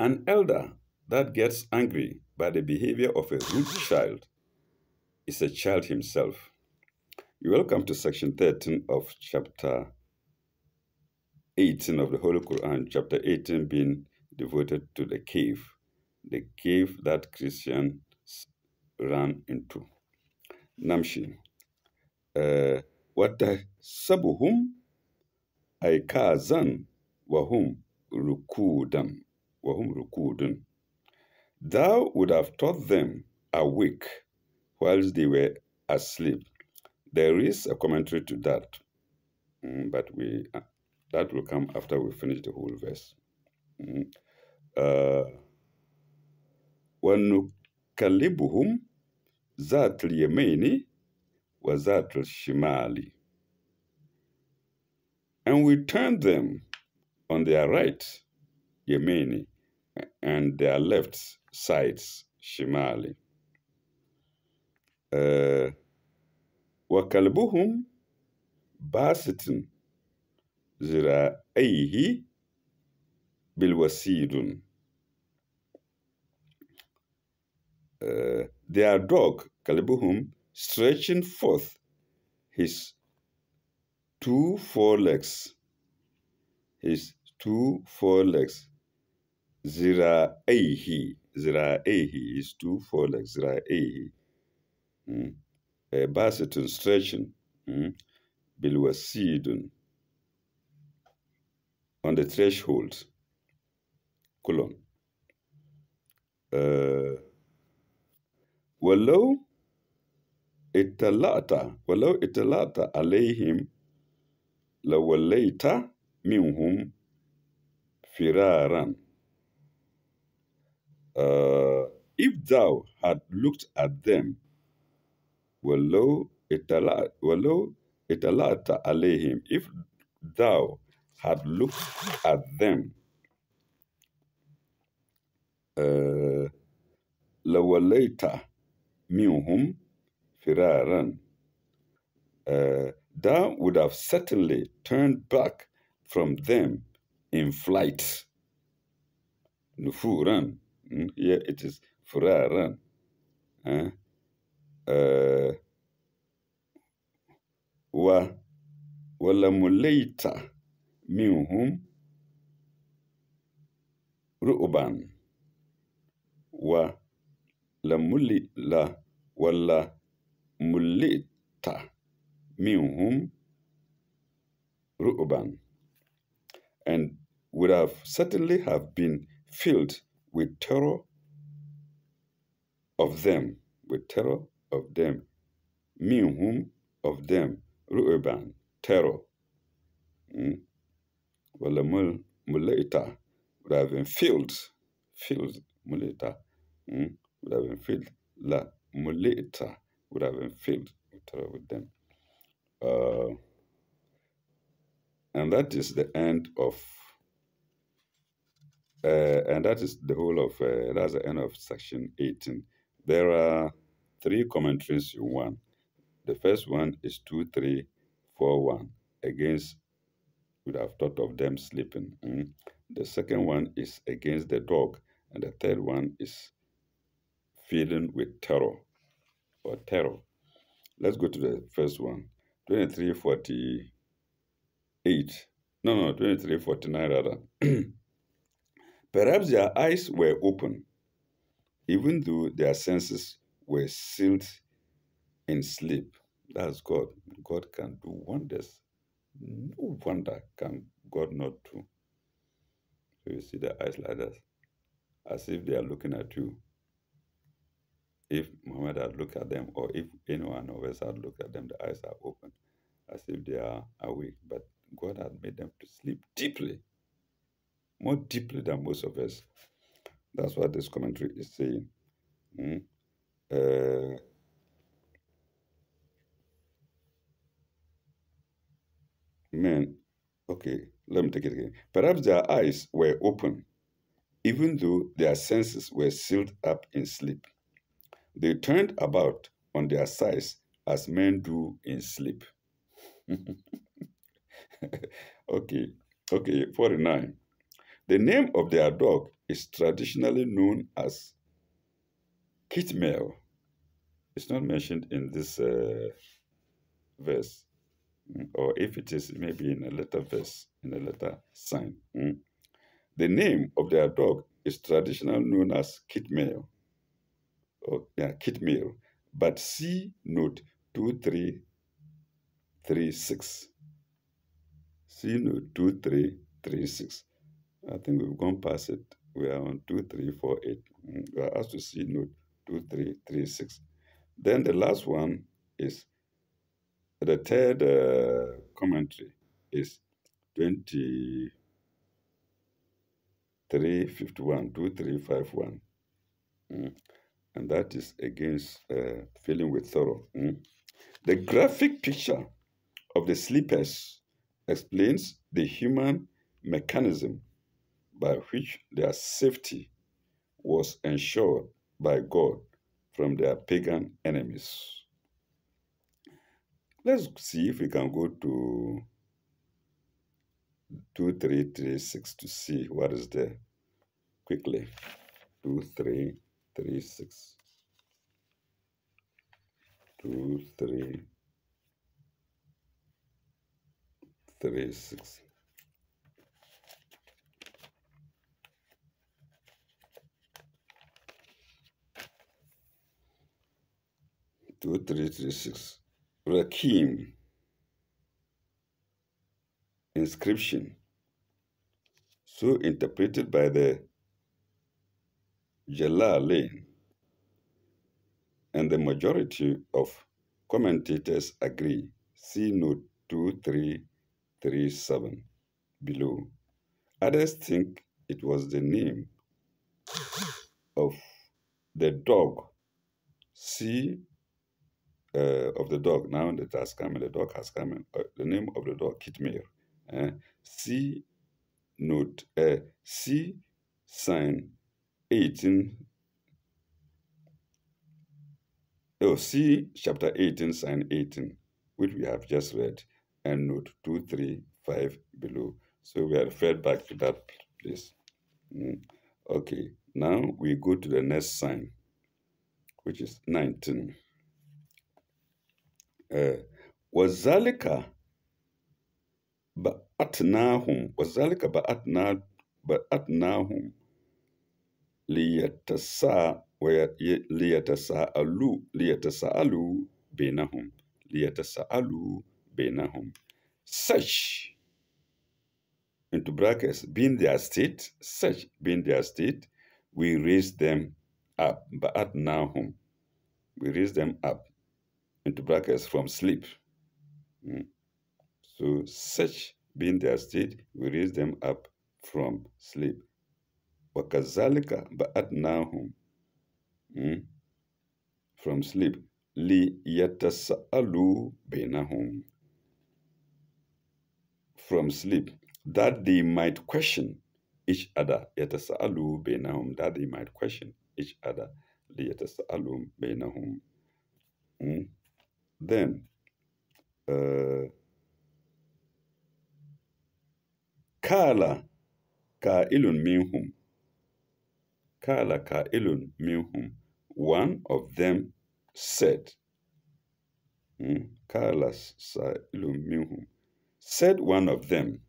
An elder that gets angry by the behavior of a rude child is a child himself. You're welcome to section 13 of chapter 18 of the Holy Quran, chapter 18 being devoted to the cave that Christians ran into. Namshi. وَتَحْسَبُهُمْ أَيْقَاظًا وَهُمْ رُكُودٌ. Thou would have taught them awake whilst they were asleep. There is a commentary to that, but that will come after we finish the whole verse. وَنُكَلِّبُهُمْ ذَاتَ الْيَمِينِ وَذَاتَ الشِّمَالِ. And we turned them on their right, Yemeni, and their left sides, Shimali. وَكَلْبُهُمْ بَاسِطٌ ذِرَاعَيْهِ بِالْوَسِيدٌ. Their dog, Kalbuhum, stretching forth his two forelegs, Zira'ayhi, his two forelegs, Zira'ayhi. Basitun, stretching, Bilwasidun, on the threshold, colon. ولو اطلعت عليهم لوليت منهم فرارا. If thou had looked at them, ولو اطلعت عليهم, if thou had looked at them, لوليت minhum firaran, thou would have certainly turned back from them in flight. Nufuran, here it is firaran. Walamulaita minhum ru'ban. Wala mulita minhum ru'ban, and would have certainly have been filled with terror of them, minhum, of them, ru'ban, terror. Wala mulita would have been filled, mulita. Would have been filled. La mulita would have been filled with them. And that is the end of, and that is the whole of, that's the end of section 18. There are 3 commentaries in one. The first one is 2341, against, would have thought of them sleeping. The second one is against the dog, and the third one is feeling with terror, or terror. Let's go to the first one, 2349 rather. Perhaps their eyes were open, even though their senses were sealed in sleep. That's God. God can do wonders. No wonder can God not do. So you see the eyes like that, as if they are looking at you. If Muhammad had looked at them, or if anyone of us had looked at them, the eyes are open, as if they are awake. But God had made them to sleep deeply, more deeply than most of us. That's what this commentary is saying. Okay, let me take it again. Perhaps their eyes were open, even though their senses were sealed up in sleep. They turned about on their sides as men do in sleep. Okay, 49. The name of their dog is traditionally known as Kitmel. It's not mentioned in this verse, or if it is, maybe in a later verse, in a later sign. The name of their dog is traditionally known as Kitmel, or yeah, Kitmel, but see note 2336. See note 2336. I think we've gone past it. We are on 2348. We are asked to see note 2336. Then the last one is the third commentary is 2351, 2351. And that is against filling with thorough. The graphic picture of the sleepers explains the human mechanism by which their safety was ensured by God from their pagan enemies. Let's see if we can go to 2336 to see what is there quickly. 2336. 2336. 2336. Rakim inscription, so interpreted by the Jalalain, and the majority of commentators agree. See note 2337 below. Others think it was the name of the dog. See of the dog. Now that has come, the dog has come. The name of the dog, Kitmir. See note, see sign 18. Oh, see chapter 18, sign 18, which we have just read, and note 235 below. So we are referred back to that place. Okay, now we go to the next sign, which is 19. وَذَلِكَ بَعَثْنَاهُمْ لِيَتَسَاءَلُوا بَيْنَهُمْ. Such, into brackets, being their state, such being their state, we raise them up. بَعَثْنَاهُمْ. We raise them up, into brackets, from sleep. So such being their state, we raise them up from sleep. وَكَذَلِكَ بَعَثْنَاهُمْ from sleep. لِيَتَسَأَلُوا بَيْنَهُمْ. From sleep, that they might question each other. يَتَسَأَلُوا بَيْنَهُمْ, that they might question each other. لِيَتَسَأَلُوا بَيْنَهُمْ. Then, كَالَ كَائِلٌ مِّنْهُمْ. كَالَ كَائِلٌ مِّنْهُمْ. One of them said, كَالَ سَائِلٌ مِّنْهُمْ. Said one of them,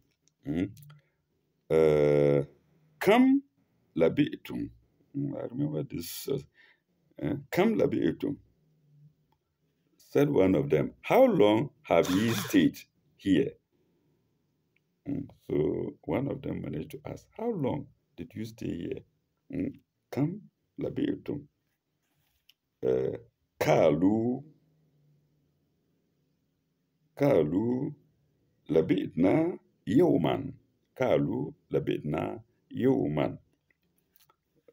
Kam labi'tum. I remember this. Kam labi'tum. Said one of them, how long have ye stayed here? So one of them managed to ask, how long did you stay here? Kam labi'tum. Kalu labi'na yawman. Kalu labi'na yawman.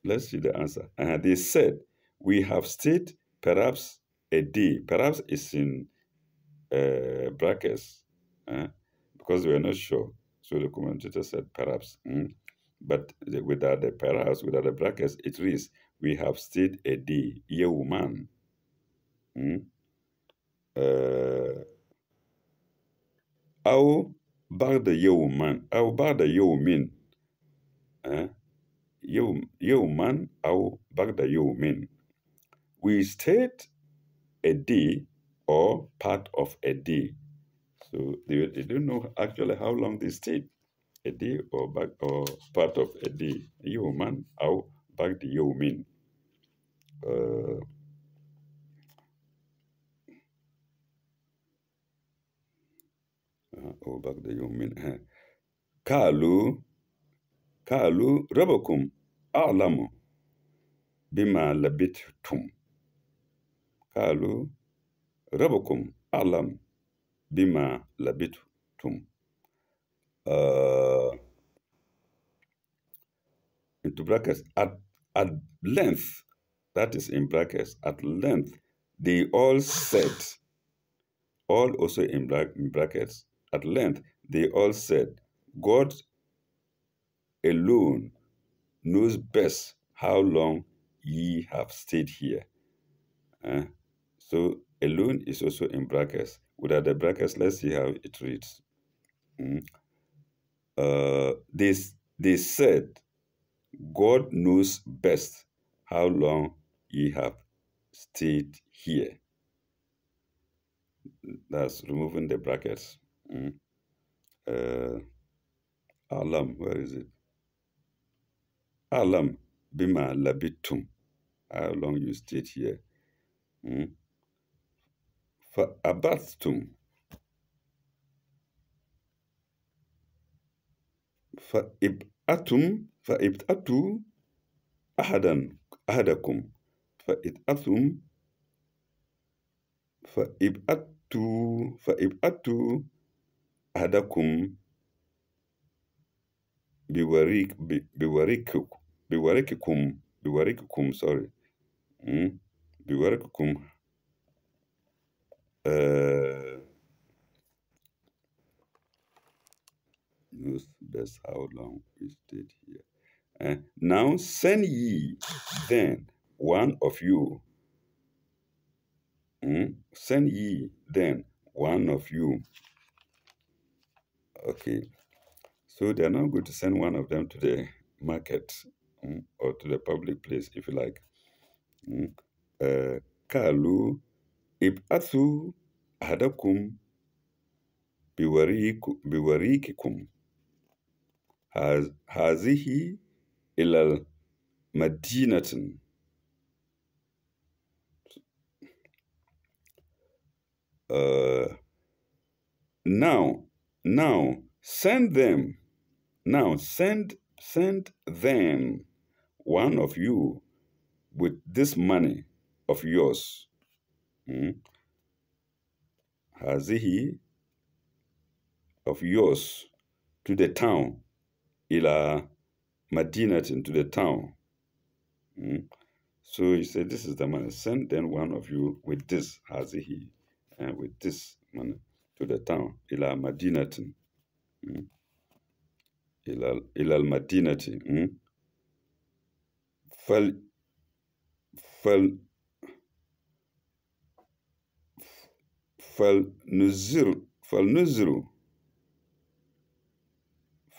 Let's see the answer. They said, we have stayed perhaps a day. Perhaps is in brackets because we are not sure. So the commentator said perhaps. But without the perhaps, without the brackets, it reads, we have stayed a day. Yawman. أو بعد يوم. يوما أو بعد يوم. We stayed a day or part of a day. So they don't know actually how long they stayed. A day or part of a day. يوما أو بعد يوم. أو بعد يوم. قالوا ربكم أعلم بما لبثتم. قالوا ربكم أعلم بما لبثتم. Into brackets, at length, that is in brackets, at length, they all said, all also in brackets, at length, they all said, God alone knows best how long ye have stayed here. So alone is also in brackets. Without the brackets, let's see how it reads. They said, God knows best how long ye have stayed here. That's removing the brackets. Alam, where is it? Alam bima labitum. How long you stayed here. Fa abathtum. Fa ib'atu ahadakum. Fa ib'atu ahadakum biwarikikum, sorry. Biwarikikum. Knows best how long we stayed here. Now send ye then one of you. Send ye then one of you. Okay. So they are now going to send one of them to the market or to the public place, if you like. Kalu ib'athu ahadakum biwarikikum hazihi ilal madinatin. Now send them. Now send them one of you with this money of yours. Hazihi of yours to the town. Ila Madinatin, to the town. So he said, this is the money. Send then one of you with this, Hazihi, with this money to the town. Ila Madinatin. Ila Madinati.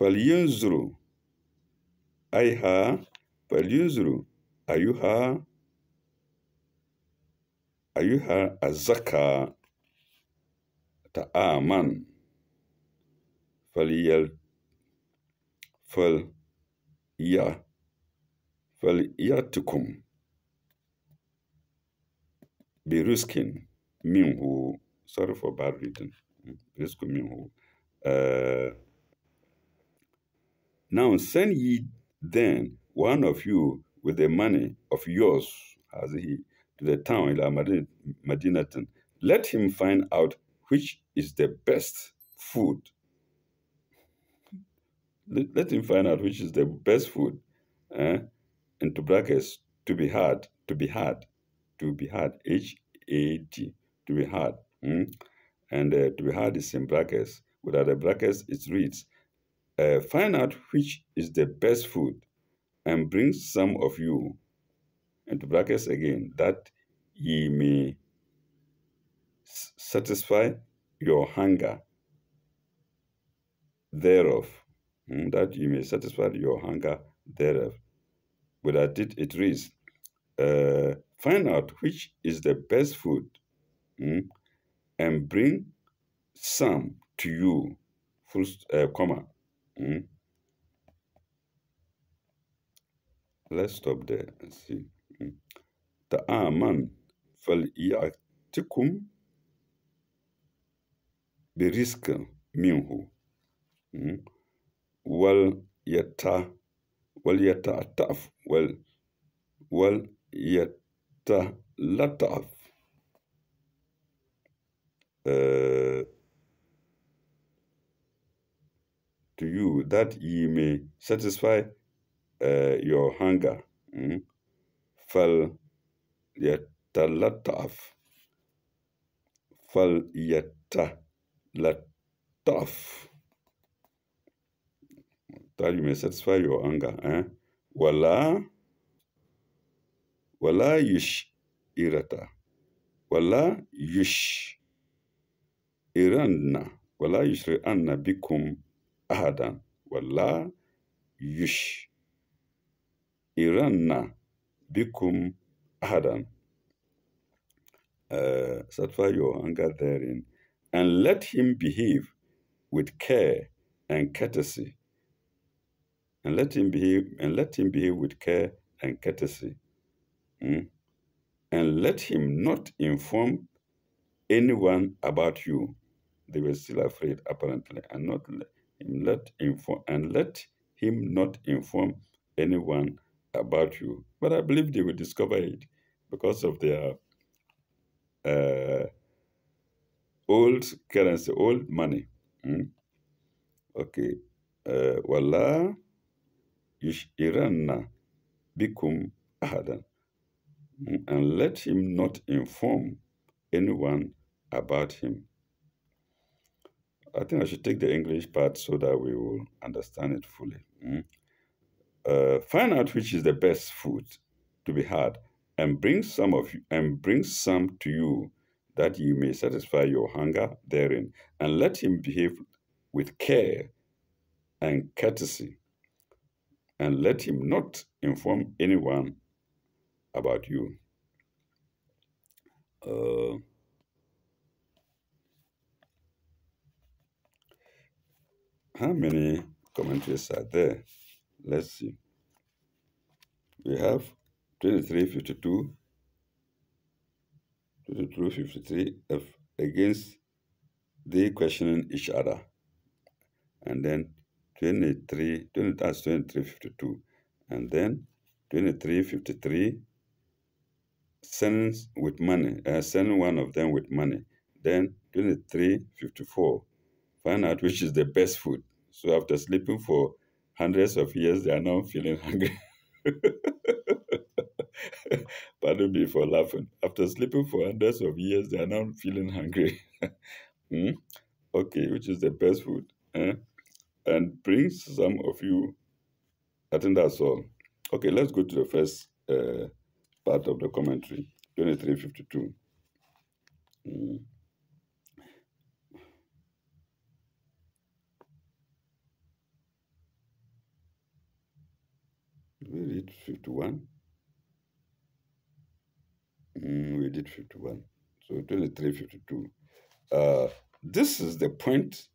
فلينظروا أيها أزكى طعاما فليأتكم برزق منه. Sorry for bad reading. رزق منه. Now send ye then one of you with the money of yours, as he, to the town, ila Madinatan. Let him find out which is the best food. Let him find out which is the best food. Into brackets, to be had, H-A-D, to be had. And to be had is in brackets. Without the brackets, it reads, find out which is the best food and bring some of you, into brackets again, that ye may satisfy your hunger thereof. That ye may satisfy your hunger thereof. Without it, it reads, find out which is the best food, mm, and bring some to you, full comma. Mm. Let's stop there and see. Mm. طعاما فليأتكم برزق منه، mm, وليت وليتعتف وليتلطف to you, that ye may satisfy your hunger. Mm. فليتلطف فليتلطف that you may satisfy your hunger. ولا ولا يشئرن ولا يشئرن ولا يشئرن بكم أحدا ولا يشئرن بكم أحدا. Satisfy your hunger therein, and let him behave with care and courtesy. And let him behave with care and courtesy. Mm? And let him not inform anyone about you. They were still afraid, apparently, and let him not inform anyone about you. But I believe they will discover it because of their old currency, old money. Mm? Okay. Wala yushiranna bikum ahadan. And let him not inform anyone about him. I think I should take the English part so that we will understand it fully. Find out which is the best food to be had, and bring some to you, that you may satisfy your hunger therein, and let him behave with care and courtesy, and let him not inform anyone about you. How many commentaries are there? Let's see. We have 2352, 2353 against they questioning each other. And then 2352. And then 2353 sends with money, send one of them with money. Then 2354, find out which is the best food. So after sleeping for hundreds of years, they are now feeling hungry. Pardon me for laughing. After sleeping for hundreds of years, they are now feeling hungry. Okay, which is the best food? And bring some of you. I think that's all. Okay, let's go to the first part of the commentary, 2352. Did we read 51? We did 51. So 2352. This is the point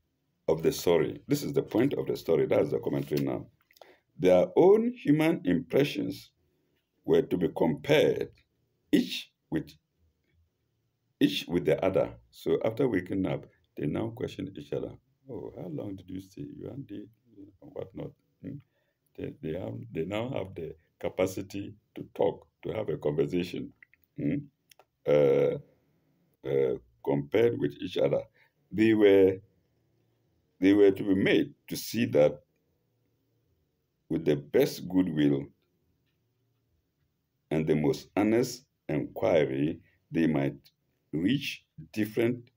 of the story. This is the point of the story. That's the commentary now. Their own human impressions were to be compared, each with the other. So after waking up, they now question each other. Oh, how long did you stay? You and they, whatnot. They now have the capacity to talk, to have a conversation, uh, compared with each other. They were to be made to see that with the best goodwill and the most honest inquiry, they might reach different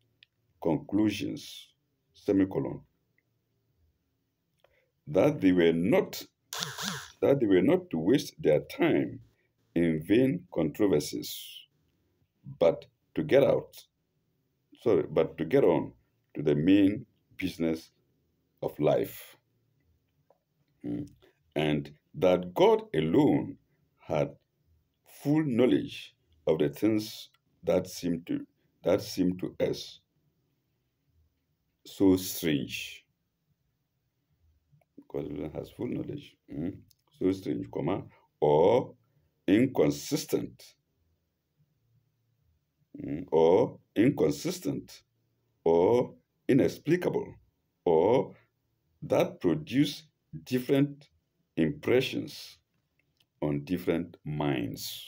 conclusions, semicolon, that they were not to waste their time in vain controversies, but to get on to the main business of life. And that God alone had full knowledge of the things that seem to us so strange. God alone has full knowledge. So strange, or inconsistent, or inconsistent, or inexplicable, or that produce different impressions on different minds.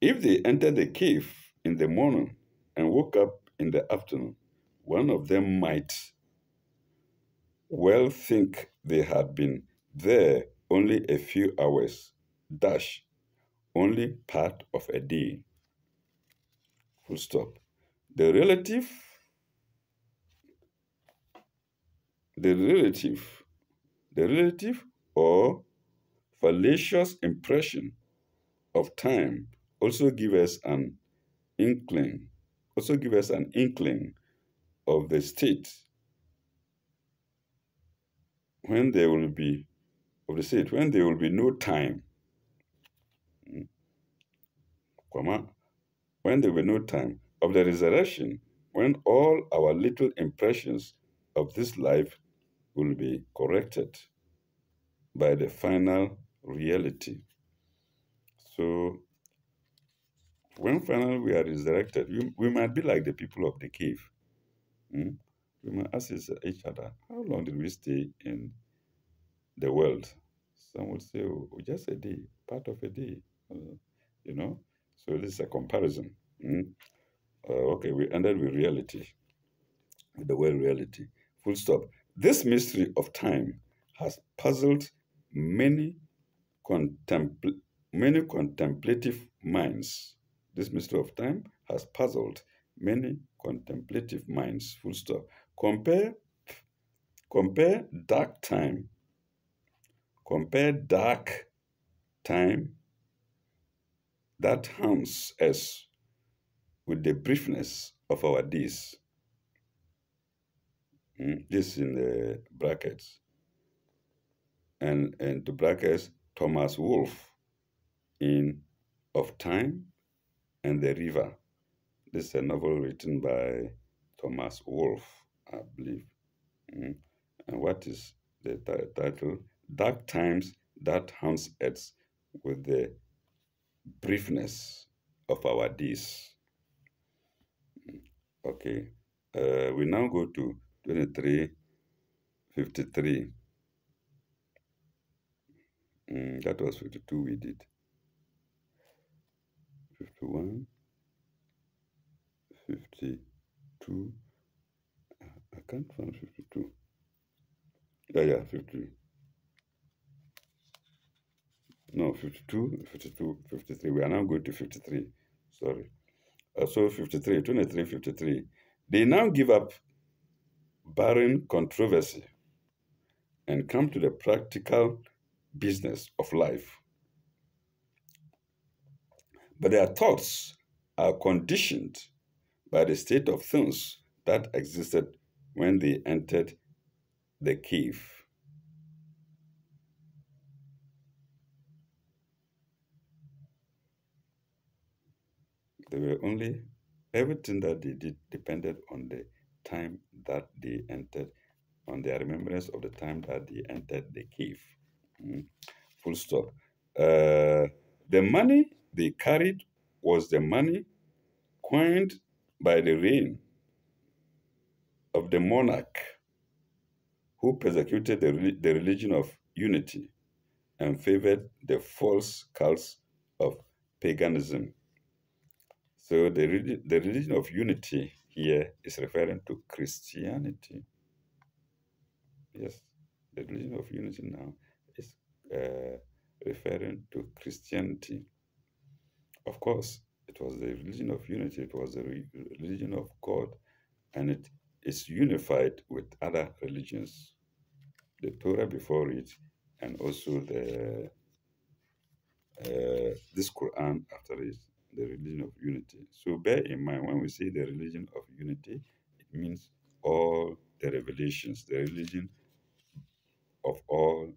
If they entered the cave in the morning and woke up in the afternoon, one of them might well think they had been there only a few hours, dash, only part of a day, full stop. The relative, the relative, the relative or fallacious impression of time also give us an inkling, of the state when there will be when there will be no time, mm, comma, when there will be no time of the resurrection, when all our little impressions of this life will be corrected by the final reality. So when finally we are resurrected, we might be like the people of the cave. mm. We might ask each other, how long did we stay in the world? Some would say, oh, just a day, part of a day, uh, you know. So this is a comparison. Okay, we ended with reality, with the word reality. Full stop. This mystery of time has puzzled many many contemplative minds. This mystery of time has puzzled many contemplative minds. Full stop. Compare compare dark time. Compare dark time that harms us with the briefness of our days. This in the brackets. And the brackets, Thomas Wolfe in Of Time and the River. This is a novel written by Thomas Wolfe, I believe. Mm. And what is the title? Dark Times That Haunts Us with the Briefness of Our Days. Okay. We now go to 23:53. That was 52 we did. 51, 52. I can't find 52. Yeah, 50. No, 52, 52, 53. We are now going to 53. Sorry. So 53, 23, 53. They now give up barren controversy and come to the practical business of life. But their thoughts are conditioned by the state of things that existed when they entered the cave. They were only, everything that they did depended on the time that they entered, on their remembrance of the time that they entered the cave. Full stop. The money they carried was the money coined by the reign of the monarch who persecuted the religion of unity and favored the false cults of paganism. So the religion of unity here is referring to Christianity. Yes, the religion of unity now is referring to Christianity. Of course, it was the religion of unity, it was the religion of God, and it is unified with other religions, the Torah before it, and also this Quran after it, the religion of unity. So bear in mind, when we say the religion of unity, it means all the revelations, the religion of all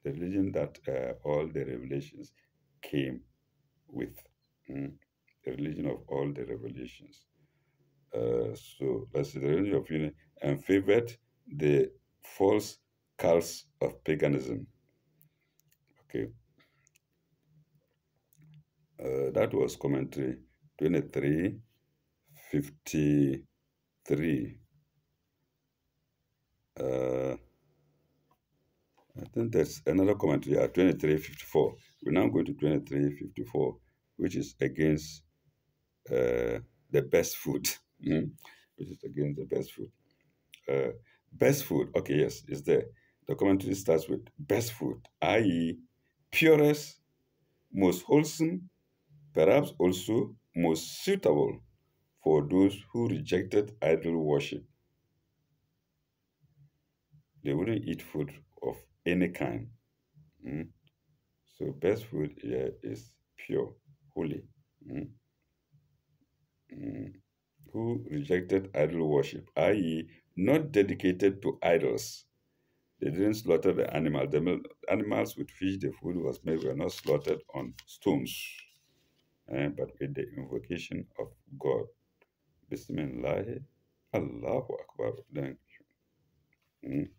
the religion that all the revelations came with. Mm, the religion of all the revelations. So that's the religion of unity and favored the false cults of paganism. Okay, that was commentary 2353. Uh, I think that's another commentary at 2354. We're now going to 2354, which is against the best food, which is against the best food. Uh, Best food, okay, yes, is there. The commentary starts with best food, i.e., purest, most wholesome, perhaps also most suitable for those who rejected idol worship. They wouldn't eat food of any kind. mm. So, best food here is pure, holy. mm, mm, who rejected idol worship, i.e., not dedicated to idols. They didn't slaughter the animal. The animals with which the food was made were not slaughtered on stones, but with the invocation of God. Bismillah, Allahu Akbar. Then, mm,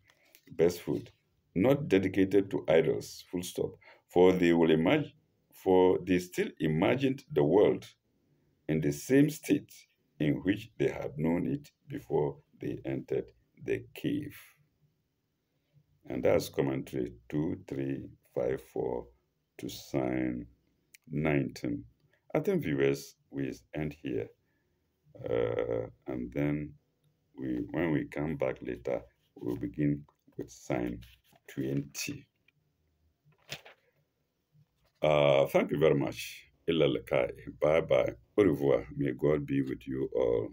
best food, not dedicated to idols. Full stop. For they will imagine, for they still imagined the world in the same state in which they had known it before they entered the cave. And that's commentary 2354 to sign 19. I think viewers, we end here. And then when we come back later, we'll begin with sign 20. Thank you very much. Ila lakai. Bye bye. Au revoir. May God be with you all.